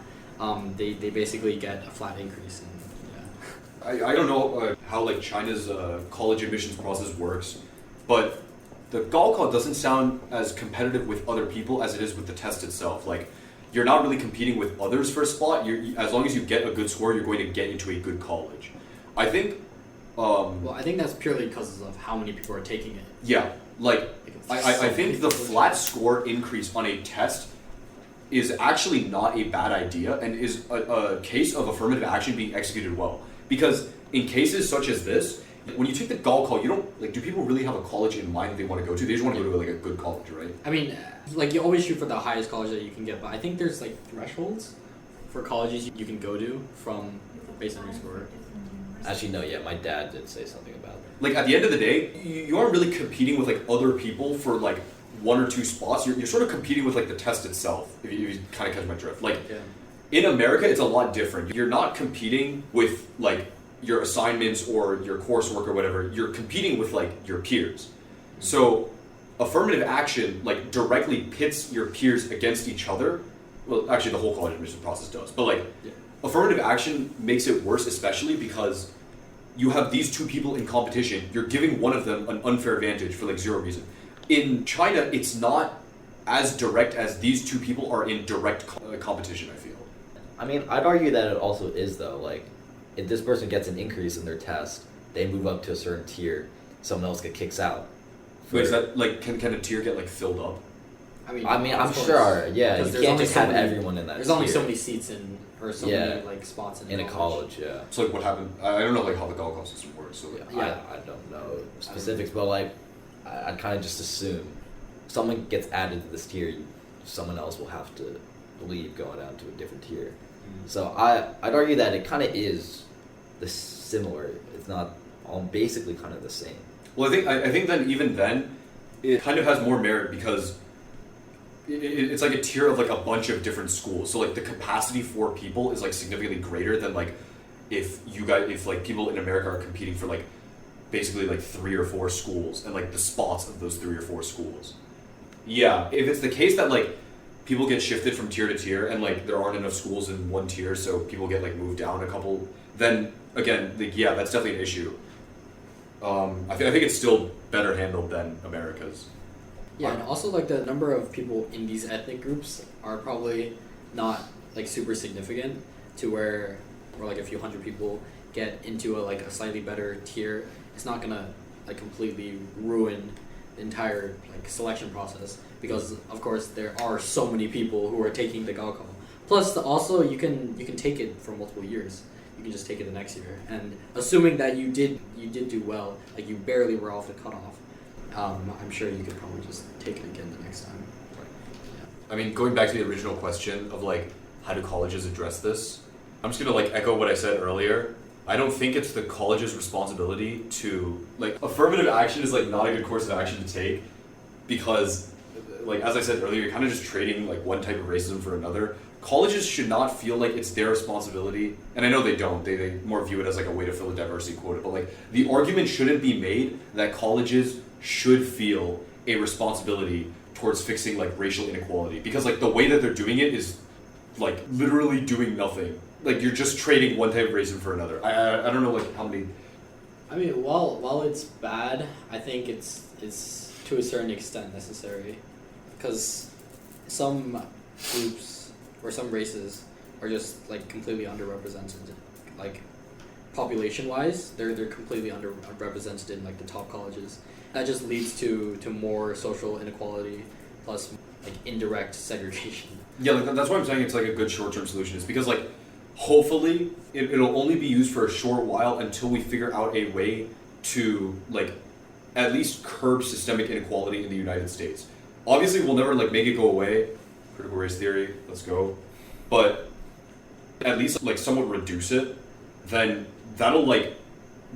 they basically get a flat increase. And, yeah. I don't know how like China's college admissions process works, but the Gaokao doesn't sound as competitive with other people as it is with the test itself. Like you're not really competing with others for a spot. As long as you get a good score, you're going to get into a good college. I think. Well, I think that's purely because of how many people are taking it. Yeah, like Because I think the so many flat score increase on a test is actually not a bad idea, and is a case of affirmative action being executed well. Because in cases such as this, when you take the Gaokao, you don't like. Do people really have a college in mind that they want to go to? They just want to go to like a good college, right? I mean, like you always shoot for the highest college that you can get, but I think there's like thresholds for colleges you can go to from based on your score. Actually, no. Yeah, my dad did say something about it. Like at the end of the day, you aren't really competing with like other people for like one or two spots. You're sort of competing with like the test itself. If you kind of catch my drift. Like in America, it's a lot different. You're not competing with like your assignments or your coursework or whatever. You're competing with like your peers. So affirmative action like directly pits your peers against each other. Well, actually, the whole college admission process does. But like affirmative action makes it worse, especially because you have these two people in competition. You're giving one of them an unfair advantage for like zero reason. In China, it's not as direct as these two people are in direct competition, I feel. I mean, I'd argue that it also is, though. Like, if this person gets an increase in their test, they move up to a certain tier, someone else kicks out. Wait, is that like can a tier get like filled up? I mean, I'm sure. Yeah, Because you there's can't only just so have many- everyone in that. There's only so tier many seats in, or so Yeah. many like spots in a college. Yeah. So like what happened? I don't know like how the Gaokao system works. So like, Yeah. I don't know specifics, but like, I'd kind of just assume someone gets added to this tier, someone else will have to leave, going down to a different tier. So I'd argue that it kind of is similar. It's not all basically kind of the same. Well, I think then even then, it kind of has more merit because it's like a tier of like a bunch of different schools. So like the capacity for people is like significantly greater than like if like people in America are competing for like basically like 3 or 4 schools and like the spots of those 3 or 4 schools. Yeah, if it's the case that like people get shifted from tier to tier and like there aren't enough schools in one tier, so people get like moved down a couple, then again, like, yeah, that's definitely an issue. I think it's still better handled than America's. Yeah, and also like the number of people in these ethnic groups are probably not like super significant to where like a few hundred people get into a slightly better tier. It's not gonna like completely ruin the entire like selection process because of course there are so many people who are taking the Gaokao. Plus also you can take it for multiple years. You can just take it the next year, and assuming that you did do well, like you barely were off the cutoff, I'm sure you could probably just take it again the next time. I mean, going back to the original question of like how do colleges address this, I'm just gonna like echo what I said earlier. I don't think it's the college's responsibility to like affirmative action is like not a good course of action to take because like as I said earlier, you're kind of just trading like one type of racism for another. Colleges should not feel like it's their responsibility, and I know they don't. They more view it as like a way to fill a diversity quota. But like the argument shouldn't be made that colleges should feel a responsibility towards fixing like racial inequality because like the way that they're doing it is like literally doing nothing. Like you're just trading one type of racism for another. I don't know like how many. I mean, while it's bad, I think it's to a certain extent necessary, because some groups or some races are just like completely underrepresented, like population-wise, they're completely underrepresented in like the top colleges. That just leads to more social inequality, plus like indirect segregation. Yeah, like that's why I'm saying it's like a good short-term solution. Is because like hopefully it'll only be used for a short while until we figure out a way to like at least curb systemic inequality in the United States. Obviously, we'll never like make it go away. Critical race theory, let's go. But at least like somewhat reduce it, then that'll like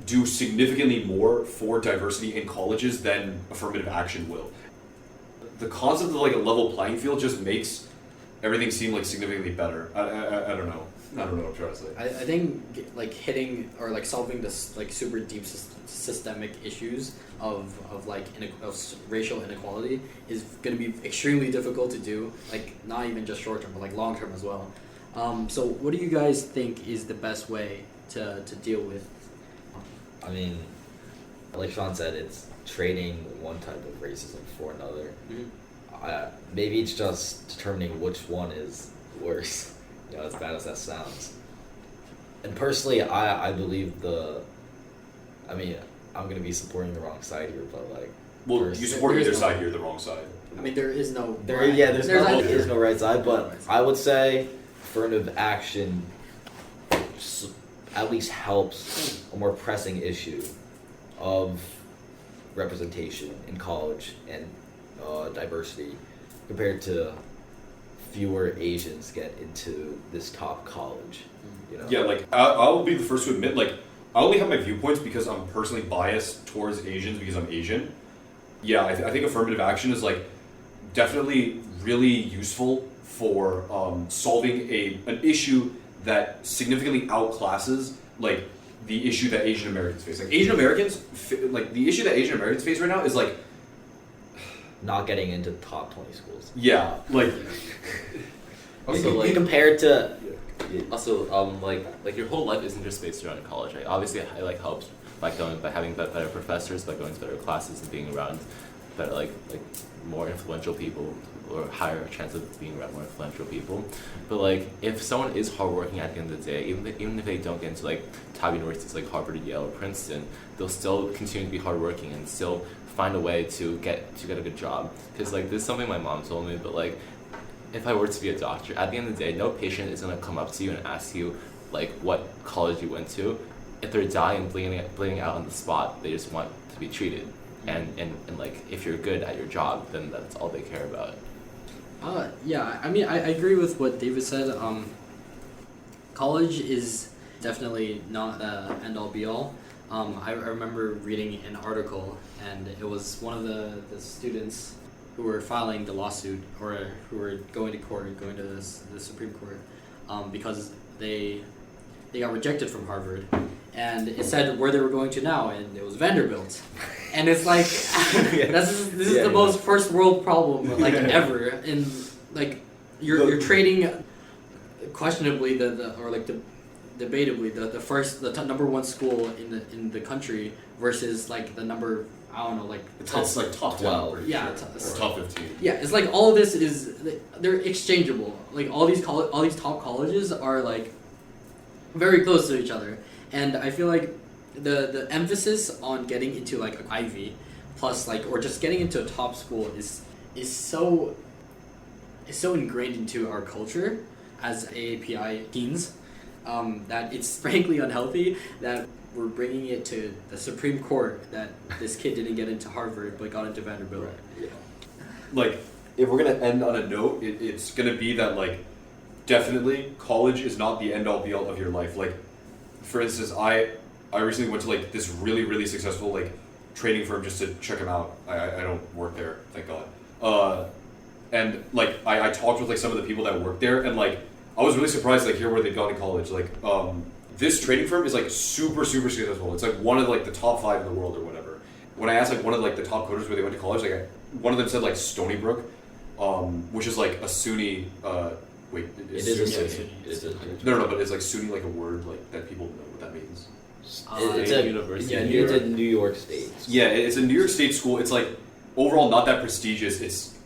do significantly more for diversity in colleges than affirmative action will. The concept of like a level playing field just makes everything seem like significantly better. I don't know. I don't know what I'm trying to say. I think like hitting or like solving this like super deep systemic issues of racial inequality is going to be extremely difficult to do, like not even just short term but like long term as well. So what do you guys think is the best way to deal with? I mean, like Sean said, it's trading one type of racism for another. Mm-hmm. Maybe it's just determining which one is worse. You know, as bad as that sounds. And personally, I believe I mean, I'm gonna be supporting the wrong side here, but like. Well, you support either side, you're the wrong side. I mean, there is no There's no right side, but I would say affirmative action at least helps a more pressing issue of representation in college and diversity compared to fewer Asians get into this top college. You know? Yeah, like I'll be the first to admit, like I only have my viewpoints because I'm personally biased towards Asians because I'm Asian. Yeah, I think affirmative action is like definitely really useful for solving an issue that significantly outclasses like the issue that Asian Americans face. Like Asian Americans, like the issue that Asian Americans face right now is like not getting into top 20 schools. Yeah, like Also, like, compared to Also, like your whole life isn't just based around college. Right? Obviously, it like helps by having better professors, by going to better classes, and being around better like more influential people, or higher chance of being around more influential people. But like if someone is hardworking at the end of the day, even if they don't get into like top universities like Harvard, Yale, or Princeton, they'll still continue to be hardworking and still find a way to get a good job. Because like this is something my mom told me, but like if I were to be a doctor, at the end of the day, no patient is gonna come up to you and ask you like what college you went to. If they're dying and bleeding out on the spot, they just want to be treated. And like if you're good at your job, then that's all they care about. Yeah, I mean, I agree with what David said. College is definitely not the end-all be-all. I remember reading an article, and it was one of the students who were filing the lawsuit, or who were going to court, going to the Supreme Court, because they got rejected from Harvard, and it said where they were going to now, and it was Vanderbilt. And it's like, this is the most first world problem like ever, and like you're trading questionably debatably the number one school in the country versus like the number, I don't know, like It's like top 12. Yeah, or top 15. Yeah, it's like all of this they're exchangeable. Like all these top colleges are like very close to each other, and I feel like the emphasis on getting into like an Ivy plus like, or just getting into a top school is so ingrained into our culture as AAPI teens, that it's frankly unhealthy that we're bringing it to the Supreme Court that this kid didn't get into Harvard but got into Vanderbilt. Right. Yeah. Like, if we're gonna end on a note, it's gonna be that like, definitely college is not the end all be all of your life. Like, for instance, I recently went to like this really, really successful like training firm just to check them out. I don't work there, thank God. And like I talked with like some of the people that work there, and like I was really surprised like hear where they'd gone to college. Like this trading firm is like super, super successful. It's like one of like the top 5 in the world or whatever. When I asked like one of like the top coders where they went to college, like one of them said like Stony Brook, which is like a SUNY. Wait, it is a SUNY. No, but it's like SUNY like a word like that people know what that means. It's a university. Yeah, it's a New York State. Yeah, it's a New York State school. It's like overall not that prestigious. It's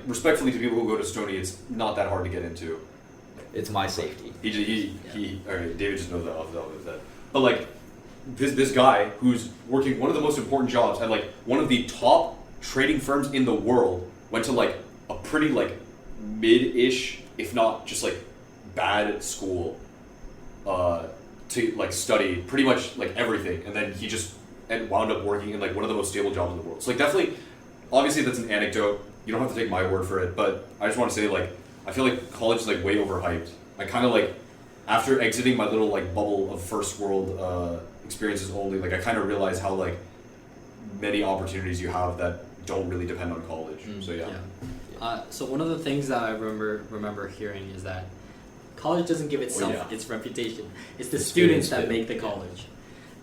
respectfully to people who go to Stony, it's not that hard to get into. It's my safety. He all right, David just knows that off of that. But like this guy who's working one of the most important jobs at like one of the top trading firms in the world went to like a pretty like mid-ish, if not just like bad school, to like study pretty much like everything, and then he just wound up working in like one of the most stable jobs in the world. So like definitely, obviously that's an anecdote. You don't have to take my word for it, but I just want to say like I feel like college is like way overhyped. I kind of like after exiting my little like bubble of first world experiences only, like I kind of realized how like many opportunities you have that don't really depend on college. So yeah. So one of the things that I remember hearing is that college doesn't give itself its reputation. It's the students that make the college.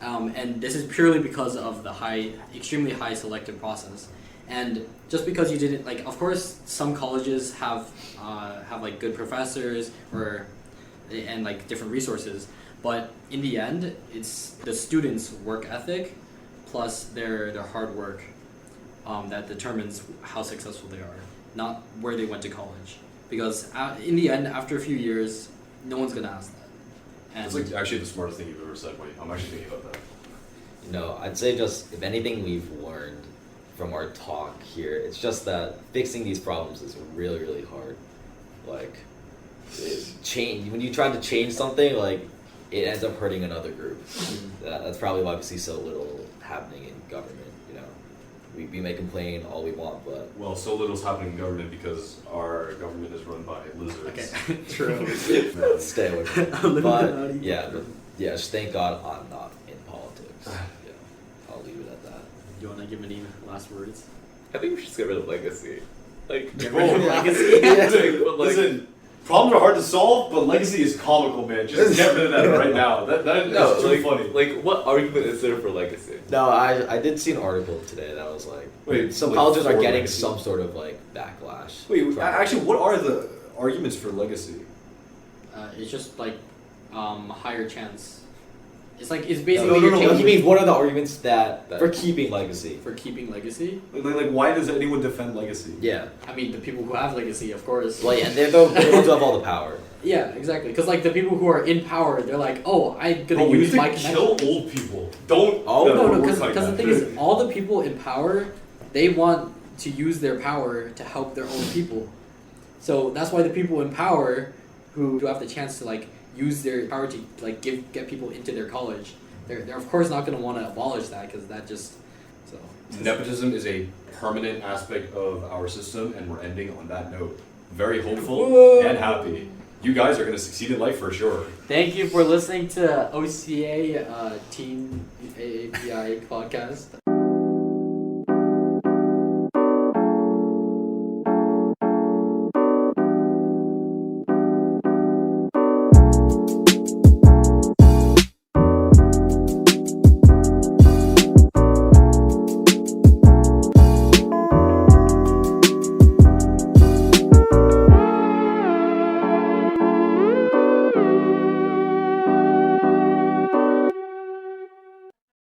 And this is purely because of the extremely high selective process. And just because you didn't, like, of course, some colleges have like good professors and like different resources, but in the end, it's the students' work ethic plus their hard work that determines how successful they are, not where they went to college. Because in the end, after a few years, no one's gonna ask that. And it's like actually the smartest thing you've ever said. Wait, I'm actually thinking about that. No, I'd say just if anything we've learned from our talk here, it's just that fixing these problems is really, really hard. Like, when you try to change something, like, it ends up hurting another group. That's probably why we see so little happening in government, you know. We may complain all we want, but... Well, so little's happening in government because our government is run by lizards. Okay, true. Stay away from it. But, just thank God I'm not in politics. Yeah, I'll leave it at that. Do you want to give any last words? I think we should just get rid of legacy. Like, get rid of legacy? Listen, problems are hard to solve, but legacy is comical, man. Just get rid of that right now. That is too funny. Like, what argument is there for legacy? No, I did see an article today that was like, wait, some colleges are getting some sort of like backlash. Wait, actually, what are the arguments for legacy? It's just like higher chance. It's basically No, you're He taking means what are the arguments That- for keeping legacy? for keeping legacy. Like, why does anyone defend legacy? Yeah. I mean, the people who have legacy, of course. Well, yeah, and they're the ones who have all the power. Yeah, exactly. Because like the people who are in power, they're like, oh, I'm gonna Bro, we use need my to connection. kill old people. Don't. Oh, No, work because like the that. thing is, all the people in power, they want to use their power to help their own people. So that's why the people in power who have the chance to like use their power to like get people into their college, they're of course not gonna want to abolish that because that just so. Nepotism is a permanent aspect of our system, and we're ending on that note. Very hopeful Whoa. and happy. You guys are going to succeed in life for sure. Thank you for listening to OCA Team AAPI podcast.